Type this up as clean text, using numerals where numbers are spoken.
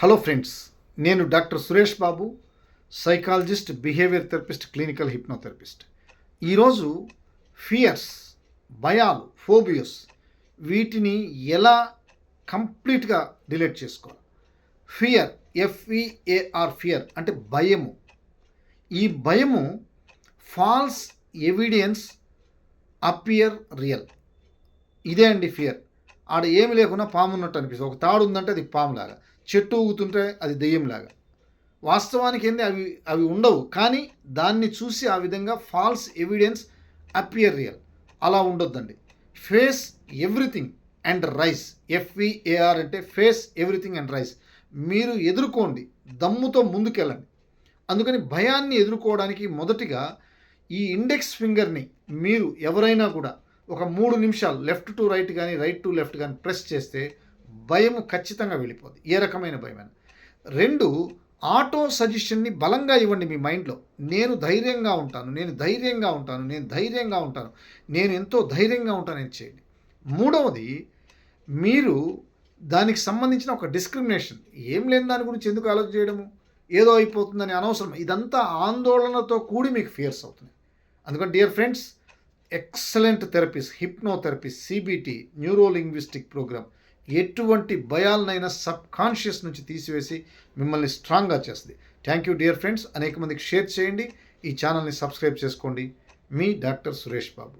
Hello friends, నేను doctor Suresh Babu, psychologist, behaviour therapist, clinical hypnotherapist. ఈరోజు fears, భయాలు, ఫోబియోస్ వీటిని ఎలా కంప్లీట్గా డిలీట్ చేసుకోవాలి. ఫియర్, FEAR, ఫియర్ అంటే భయము. ఈ భయము ఫాల్స్ ఎవిడెన్స్ అపియర్ రియల్. ఇదే అండి ఫియర్. ఆడ ఏమి లేకుండా పాము ఉన్నట్టు అనిపిస్తుంది. ఒక తాడు ఉందంటే అది పాములాగా, చెట్టు ఊగుతుంటే అది దెయ్యంలాగా. వాస్తవానికి ఏంది అవి ఉండవు, కానీ దాన్ని చూసి ఆ విధంగా ఫాల్స్ ఎవిడెన్స్ అపియర్ రియల్ అలా ఉండొద్దండి. Face everything and rise. FEAR అంటే ఫేస్ ఎవ్రీథింగ్ అండ్ రైస్. మీరు ఎదుర్కోండి, దమ్ముతో ముందుకెళ్ళండి. అందుకని భయాన్ని ఎదుర్కోవడానికి మొదటిగా ఈ ఇండెక్స్ ఫింగర్ని మీరు ఎవరైనా కూడా ఒక 3 నిమిషాలు లెఫ్ట్ టు రైట్ కానీ రైట్ టు లెఫ్ట్ కానీ ప్రెస్ చేస్తే భయము ఖచ్చితంగా వెళ్ళిపోద్ది, ఏ రకమైన భయమైనా. 2, ఆటో సజెషన్ని బలంగా ఇవ్వండి మీ మైండ్లో. నేను ధైర్యంగా ఉంటాను, నేను ధైర్యంగా ఉంటాను, నేను ధైర్యంగా ఉంటాను, నేను ఎంతో ధైర్యంగా ఉంటానని చేయండి. 3వది, మీరు దానికి సంబంధించిన ఒక డిస్క్రిమినేషన్. ఏం లేని దాని గురించి ఎందుకు ఆలోచన చేయడము, ఏదో అయిపోతుందని అనవసరం. ఇదంతా ఆందోళనతో కూడి మీకు ఫియర్స్ అవుతున్నాయి. అందుకని dear friends, excellent therapies, hypnotherapies, CBT, neuro linguistic program ఎటువంటి భయాలనైనా సబ్ కాన్షియస్ నుంచి తీసివేసి మిమ్మల్ని స్ట్రాంగ్గా చేస్తుంది. Thank you dear friends. అనేక మందికి షేర్ చేయండి. ఈ ఛానల్ని సబ్స్క్రైబ్ చేసుకోండి. మీ డాక్టర్ సురేష్ బాబు.